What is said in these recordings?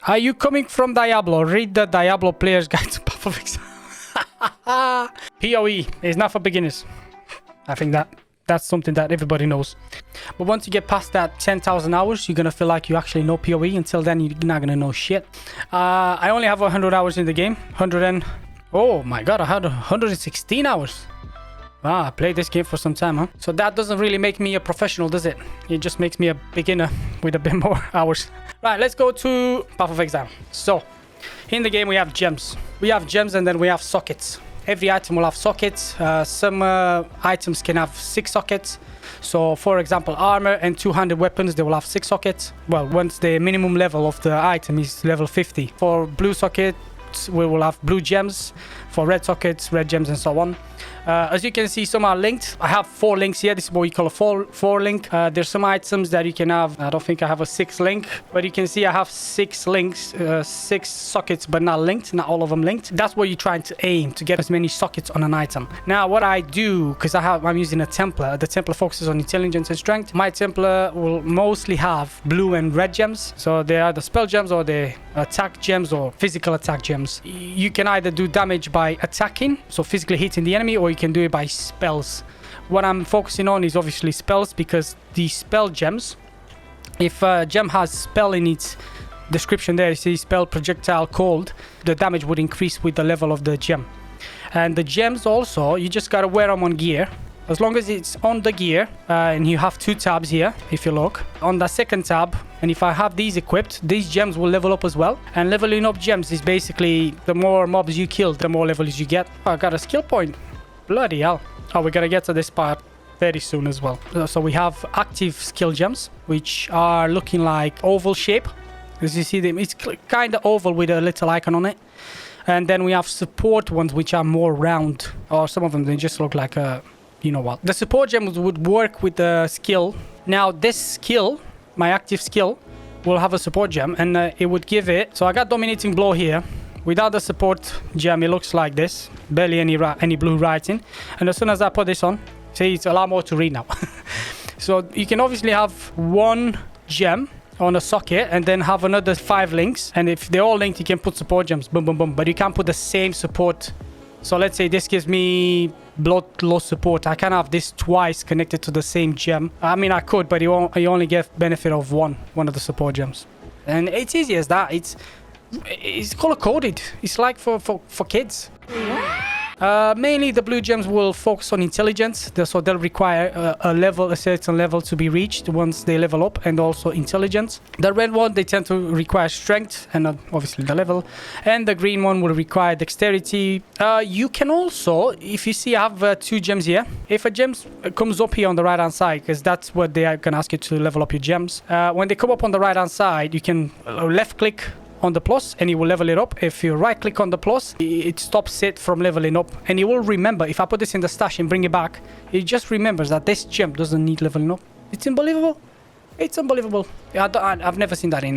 Are you coming from Diablo? Read the Diablo Player's Guide to Path of Exile. PoE is not for beginners. I think that's something that everybody knows. But once you get past that 10,000 hours, you're going to feel like you actually know PoE. Until then, you're not going to know shit. I only have 100 hours in the game. 100 and... Oh my god, I had 116 hours. Wow, I played this game for some time, huh? So that doesn't really make me a professional, does it? It just makes me a beginner with a bit more hours. Right, let's go to Path of Exile. So, in the game we have gems. We have gems and then we have sockets. Every item will have sockets. Some items can have 6 sockets. So, for example, armor and 200 weapons, they will have 6 sockets. Well, once the minimum level of the item is level 50. For blue sockets, we will have blue gems. For red sockets, red gems, and so on. As you can see, some are linked. I have 4 links here. This is what we call a 4 link. There's some items that you can have. I don't think I have a 6 link, but you can see I have 6 links, 6 sockets, but not linked. Not all of them linked. That's what you're trying to aim, to get as many sockets on an item. Now, what I do, because I'm using a Templar. The Templar focuses on intelligence and strength. My Templar will mostly have blue and red gems. So they are the spell gems or the attack gems or physical attack gems. You can either do damage by attacking, so physically hitting the enemy, or you can do it by spells. What I'm focusing on is obviously spells, because the spell gems, if a gem has spell in its description there, you see spell, projectile, cold, the damage would increase with the level of the gem. And the gems also, you just gotta wear them on gear. As long as it's on the gear, and you have 2 tabs here, if you look. On the second tab, and if I have these equipped, these gems will level up as well. And leveling up gems is basically, the more mobs you kill, the more levels you get. Oh, I got a skill point. Bloody hell. Oh, we're gonna get to this part very soon as well. So we have active skill gems, which are looking like oval shape. As you see them, it's kind of oval with a little icon on it. And then we have support ones, which are more round. Or some of them, they just look like a... You know what? The support gems would work with the skill. Now, this skill, my active skill, will have a support gem, and it would give it... So I got Dominating Blow here. Without the support gem, it looks like this. Barely any blue writing. And as soon as I put this on, see, it's a lot more to read now. So you can obviously have 1 gem on a socket and then have another 5 links. And if they're all linked, you can put support gems. Boom, boom, boom. But you can't put the same support. So let's say this gives me blood loss support. I can't have this twice connected to the same gem. I mean, I could, but you only get benefit of one of the support gems. And it's easy as that. It's color-coded. It's like for kids. Mainly the blue gems will focus on intelligence, so they'll require a certain level to be reached once they level up, and also intelligence. The red one, they tend to require strength and obviously the level, and the green one will require dexterity. You can also, if you see I have 2 gems here, if a gem comes up here on the right hand side, because that's what they are going to ask you to level up your gems, when they come up on the right hand side, you can left click on the plus and it will level it up. If you right click on the plus, it stops it from leveling up, and it will remember. If I put this in the stash and bring it back, it just remembers that this gem doesn't need leveling up. It's unbelievable. It's unbelievable. I've never seen that in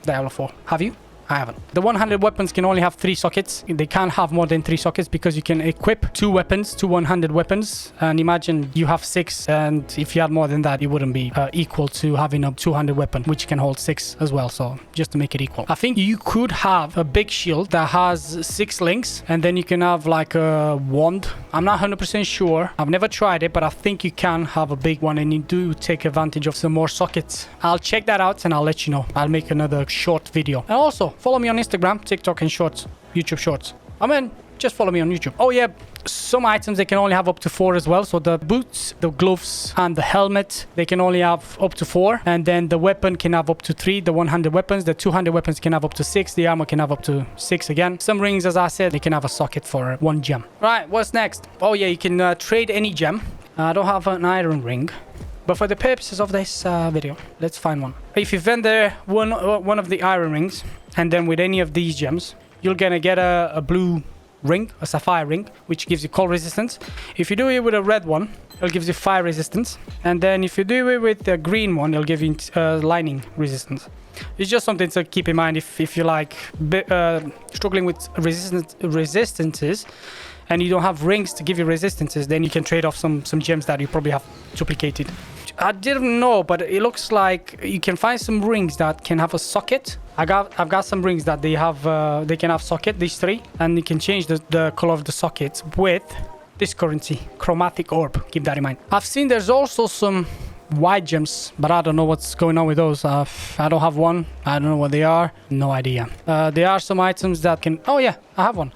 Diablo 4. Have you? I haven't. The 100 weapons can only have 3 sockets. They can't have more than 3 sockets because you can equip 2 weapons, 2 100 weapons. And imagine you have 6, and if you had more than that, it wouldn't be equal to having a 200 weapon, which can hold 6 as well. So just to make it equal. I think you could have a big shield that has 6 links, and then you can have like a wand. I'm not 100% sure. I've never tried it, but I think you can have a big one, and you do take advantage of some more sockets. I'll check that out and I'll let you know. I'll make another short video. And also, follow me on Instagram, TikTok, and Shorts, YouTube Shorts. I mean, just follow me on YouTube. Oh yeah, some items they can only have up to 4 as well. So the boots, the gloves, and the helmet, they can only have up to 4. And then the weapon can have up to 3. The 100 weapons, the 200 weapons can have up to 6. The armor can have up to 6 again. Some rings, as I said, they can have a socket for 1 gem. Right, what's next? Oh yeah, you can trade any gem. I don't have an iron ring, but for the purposes of this video, let's find one. If you vendor one of the iron rings, and then with any of these gems, you're gonna get a blue ring, a sapphire ring, which gives you cold resistance. If you do it with a red one, it'll give you fire resistance. And then if you do it with the green one, it'll give you lightning resistance. It's just something to keep in mind if you like struggling with resistances, and you don't have rings to give you resistances, then you can trade off some gems that you probably have duplicated. I didn't know, but it looks like you can find some rings that can have a socket. I've got some rings that they have they can have socket, these 3, and you can change the color of the sockets with this currency, chromatic orb. Keep that in mind. I've seen there's also some white gems, but I don't know what's going on with those. I don't have one. I don't know what they are. No idea. There are some items that can... Oh yeah, I have one.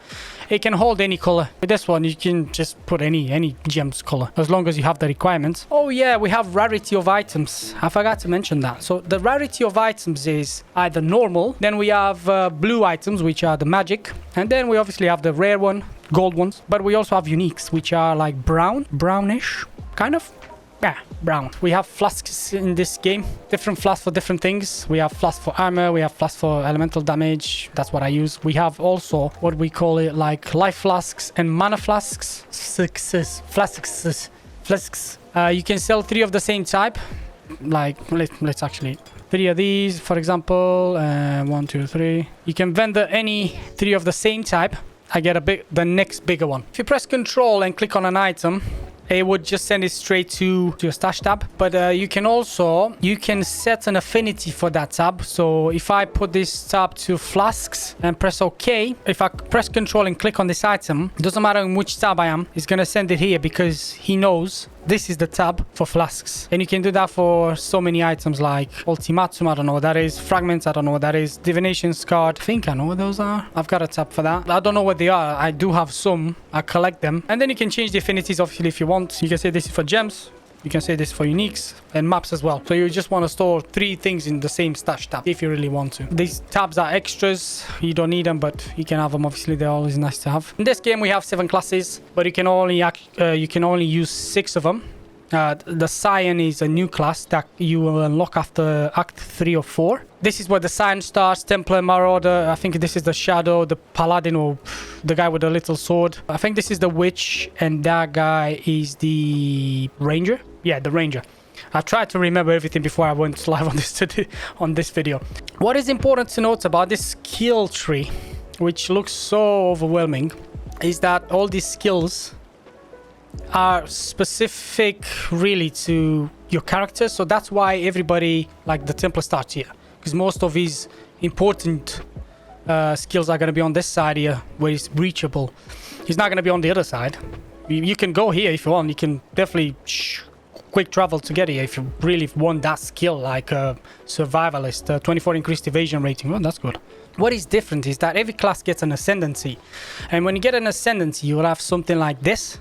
It can hold any color. With this one, you can just put any gem's color, as long as you have the requirements. Oh yeah, we have rarity of items. I forgot to mention that. So the rarity of items is either normal, then we have blue items, which are the magic, and then we obviously have the rare one, gold ones, but we also have uniques, which are like brownish, kind of. Yeah, brown. We have flasks in this game. Different flasks for different things. We have flasks for armor. We have flasks for elemental damage. That's what I use. We have also what we call it like life flasks and mana flasks. Flasks. You can sell 3 of the same type. Like, let's actually... 3 of these, for example. 1, 2, 3. You can vendor any 3 of the same type. I get the next bigger one. If you press Control and click on an item, it would just send it straight to your stash tab. But you can set an affinity for that tab. So if I put this tab to flasks and press OK, if I press Control and click on this item, it doesn't matter in which tab I am, it's going to send it here because he knows this is the tab for flasks. And you can do that for so many items like Ultimatum, I don't know what that is. Fragments, I don't know what that is. Divination Scarred, I think I know what those are. I've got a tab for that. I don't know what they are. I do have some. I collect them. And then you can change the affinities, obviously, if you want. You can say this is for gems. You can say this for uniques and maps as well. So you just want to store 3 things in the same stash tab if you really want to. These tabs are extras. You don't need them, but you can have them. Obviously, they're always nice to have. In this game, we have 7 classes, but you can only use 6 of them. The Scion is a new class that you will unlock after Act 3 or 4. This is where the Scion starts. Templar, Marauder. I think this is the Shadow, the Paladin, or the guy with the little sword. I think this is the Witch, and that guy is the Ranger. Yeah, the Ranger. I've tried to remember everything before I went live on this video. What is important to note about this skill tree, which looks so overwhelming, is that all these skills are specific really to your character. So that's why everybody, like the Templar, starts here, because most of his important skills are going to be on this side here where it's reachable. He's not going to be on the other side. You can go here if you want. You can definitely quick travel to get here if you really want that skill, like a survivalist. 24 increased evasion rating. Oh, that's good. What is different is that every class gets an ascendancy, and when you get an ascendancy, you will have something like this.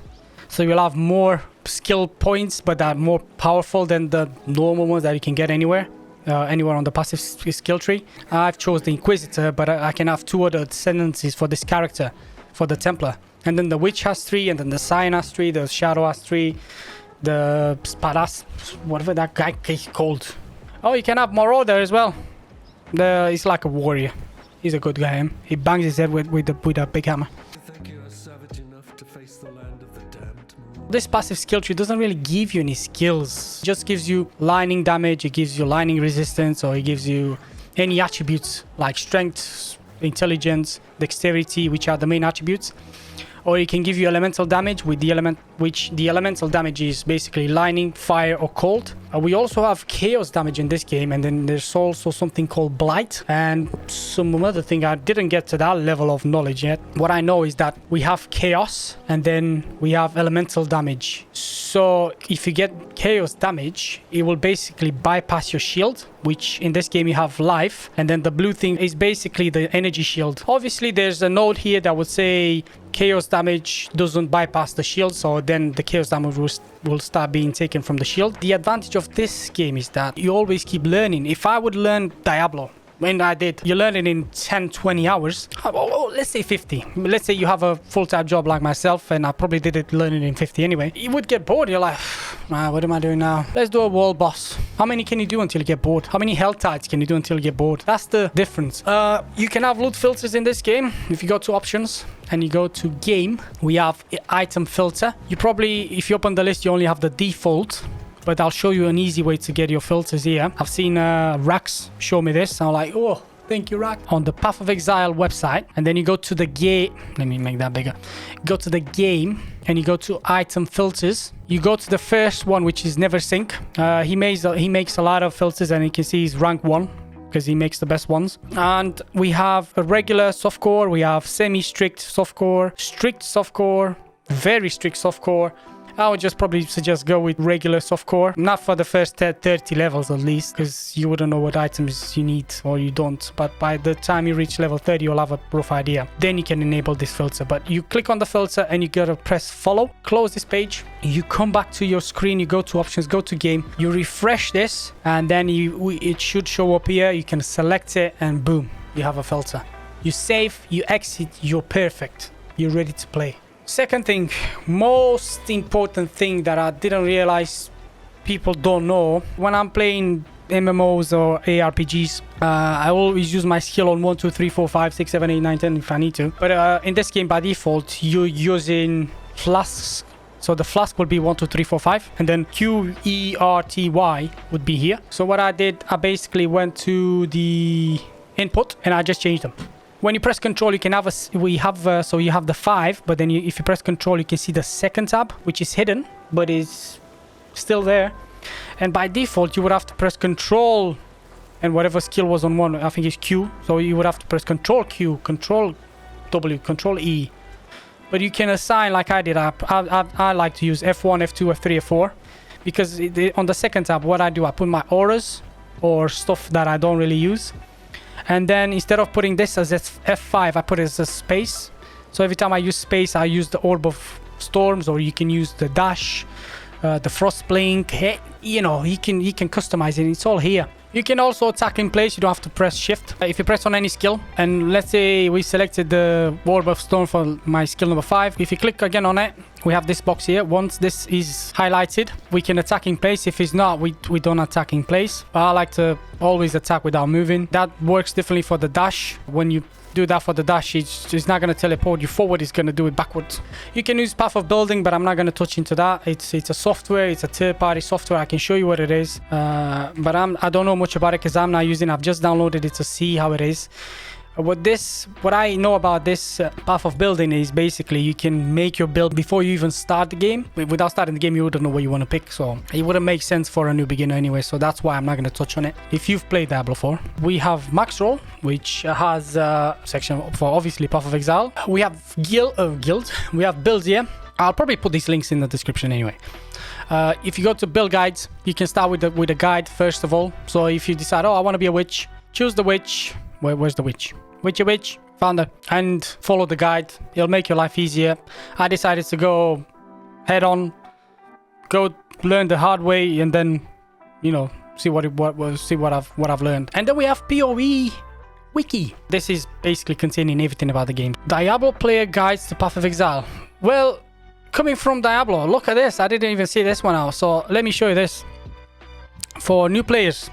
So you'll have more skill points, but that are more powerful than the normal ones that you can get anywhere on the passive skill tree. I've chose the Inquisitor, but I can have 2 other ascendancies for this character, for the Templar. And then the Witch has 3, and then the Scion has 3, the Shadow has 3, the Spadas, whatever that guy is called. Oh, you can have Marauder as well. He's like a warrior. He's a good guy. He bangs his head with a big hammer. This passive skill tree doesn't really give you any skills. It just gives you lightning damage, it gives you lightning resistance, or it gives you any attributes like strength, intelligence, dexterity, which are the main attributes. Or it can give you elemental damage with the elemental damage is basically lightning, fire, or cold. We also have chaos damage in this game, and then there's also something called blight and some other thing. I didn't get to that level of knowledge yet. What I know is that we have chaos and then we have elemental damage. So if you get chaos damage, it will basically bypass your shield, which in this game you have life, and then the blue thing is basically the energy shield. Obviously there's a note here that would say chaos damage doesn't bypass the shield, so then the chaos damage will start being taken from the shield. The advantage of this game is that you always keep learning. If I would learn Diablo, when I did, you learn it in 10-20 hours. Let's say 50. Let's say you have a full-time job like myself, and I probably did it learning in 50 anyway. You would get bored. You're like, what am I doing now? Let's do a world boss. How many can you do until you get bored? How many health tides can you do until you get bored? That's the difference. You can have loot filters in this game. If you go to options and you go to game, we have item filter. You probably, if you open the list, you only have the default. But I'll show you an easy way to get your filters here. I've seen Rax show me this. I'm like, oh, Thank you, Rack. On the Path of Exile website, and then you go to the game. Let me make that bigger. Go to the game, and you go to item filters. You go to the first one, which is never sync. He makes a lot of filters, and you can see he's rank 1 because he makes the best ones. And we have a regular softcore. We have semi-strict softcore, strict softcore, very strict softcore. I would just probably suggest go with regular softcore. Not for the first 30 levels at least, because you wouldn't know what items you need or you don't. But by the time you reach level 30, you'll have a rough idea. Then you can enable this filter. But you click on the filter and you gotta press follow. Close this page. You come back to your screen. You go to options, go to game. You refresh this and then it should show up here. You can select it and boom, you have a filter. You save, you exit, you're perfect. You're ready to play. Second thing, most important thing that I didn't realize people don't know. When I'm playing MMOs or ARPGs, I always use my skill on 1, 2, 3, 4, 5, 6, 7, 8, 9, 10 if I need to. But in this game, by default, you're using flasks. So the flask will be 1, 2, 3, 4, 5. And then QERTY would be here. So what I did, I basically went to the input and I just changed them. When you press control, you can have so you have the 5, but then if you press control, you can see the second tab, which is hidden, but is still there. And by default, you would have to press control and whatever skill was on 1, I think it's Q. So you would have to press control Q, control W, control E. But you can assign like I did. I like to use F1, F2, F3, F4. Because on the second tab, what I do, I put my auras or stuff that I don't really use. And then instead of putting this as F5, I put it as a space. So every time I use space, I use the Orb of Storms, or you can use the dash, the frost blink. Hey, you know, you can customize it. It's all here. You can also attack in place. You don't have to press shift. If you press on any skill, and let's say we selected the Orb of Storm for my skill number 5. If you click again on it, we have this box here. Once this is highlighted, we can attack in place. If it's not, we don't attack in place. I like to always attack without moving. That works differently for the dash. When you do that for the dash, it's not going to teleport you forward, it's going to do it backwards. You can use Path of Building, but I'm not going to touch into that. It's a software, it's a third-party software. I can show you what it is, but I don't know much about it because I'm not using it. I've just downloaded it to see how it is. What I know about this Path of Building is basically you can make your build before you even start the game. Without starting the game, you wouldn't know what you want to pick, so it wouldn't make sense for a new beginner anyway, so that's why I'm not going to touch on it. If you've played Diablo 4, we have Maxroll, which has a section for obviously Path of Exile. We have Guild, we have builds here. I'll probably put these links in the description anyway. If you go to build guides, you can start with a guide first of all. So if you decide, oh, I want to be a witch, choose the witch. Where's the witch? Witch, found her, and follow the guide. It'll make your life easier. I decided to go head on, go learn the hard way, and then, you know, see what I've learned. And then we have PoE Wiki. This is basically containing everything about the game. Diablo player guides to Path of Exile. Well, coming from Diablo, look at this. I didn't even see this one out. So let me show you this. For new players,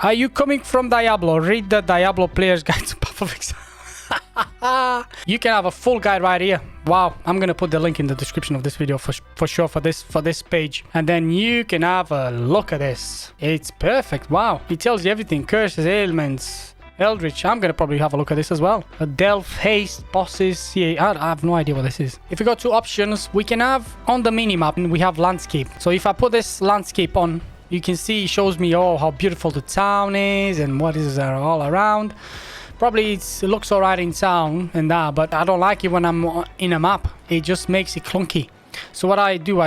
are you coming from Diablo? Read the Diablo player's guide to Path of Exile. You can have a full guide right here. Wow, I'm gonna put the link in the description of this video for sure for this page, and then you can have a look at this. It's perfect. Wow, it tells you everything: curses, ailments, Eldritch. I'm gonna probably have a look at this as well. Delve, haste, bosses. Yeah, I have no idea what this is. If we go to options, we can have on the mini map, we have landscape. So if I put this landscape on, you can see it shows me how beautiful the town is and what is all around. Probably it looks alright in town and that, but I don't like it when I'm in a map. It just makes it clunky. So what I do,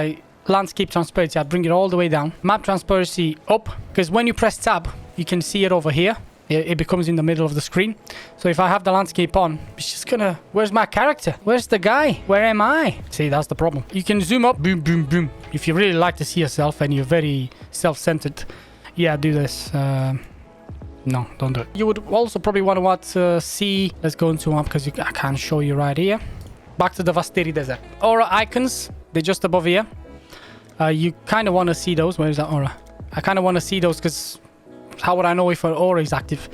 landscape transparency, I bring it all the way down. Map transparency up, because when you press tab, you can see it over here. It becomes in the middle of the screen. So if I have the landscape on, it's just gonna... Where's my character? Where's the guy? Where am I? See, that's the problem. You can zoom up. Boom, boom, boom. If you really like to see yourself and you're very self-centered, yeah, do this. No, don't do it. You would also probably want to see... Let's go into one because I can't show you right here. Back to the Vastiri Desert. Aura icons. They're just above here. You kind of want to see those. Where is that aura? I kind of want to see those because... How would I know if an aura is active?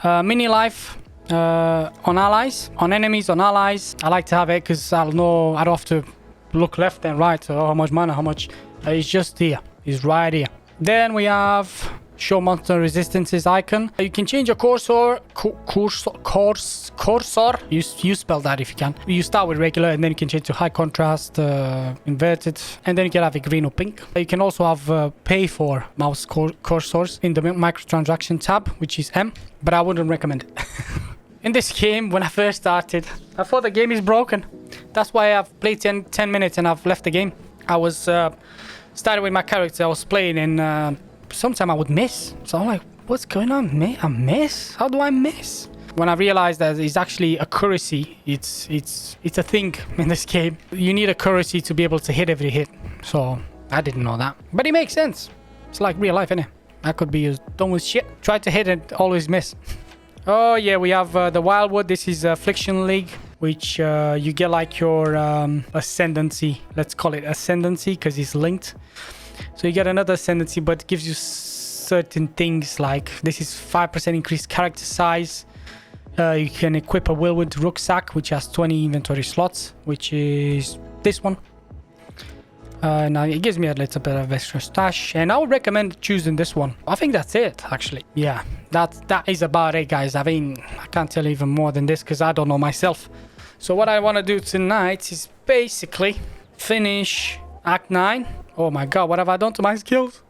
Mini life on allies, on enemies, on allies. I like to have it because I'll know I don't have to look left and right. So how much mana, how much? It's just here. It's right here. Then we have show monster resistances icon. You can change your cursor. You spell that if you can. You start with regular and then you can change to high contrast, inverted, and then you can have a green or pink. You can also have pay for mouse cursors in the microtransaction tab, which is M, but I wouldn't recommend it. In this game, when I first started, I thought the game is broken. That's why I've played 10 minutes and I've left the game. I was started with my character. I was playing and sometimes I would miss. So I'm like, what's going on? I miss? How do I miss? When I realized that it's actually accuracy, it's a thing in this game. You need accuracy to be able to hit every hit. So I didn't know that. But it makes sense. It's like real life, innit? I could be as dumb as shit. Try to hit and always miss. Oh yeah, we have the Wildwood. This is Affliction League, which you get like your ascendancy. Let's call it ascendancy because it's linked. So you get another ascendancy, but it gives you certain things like this is 5% increased character size. You can equip a Wildwood rucksack, which has 20 inventory slots, which is this one. Now it gives me a little bit of extra stash, and I would recommend choosing this one. I think that's it, actually. Yeah, that is about it, guys. I mean, I can't tell you even more than this because I don't know myself. So what I want to do tonight is basically finish Act 9. Oh my god, what have I done to my skills?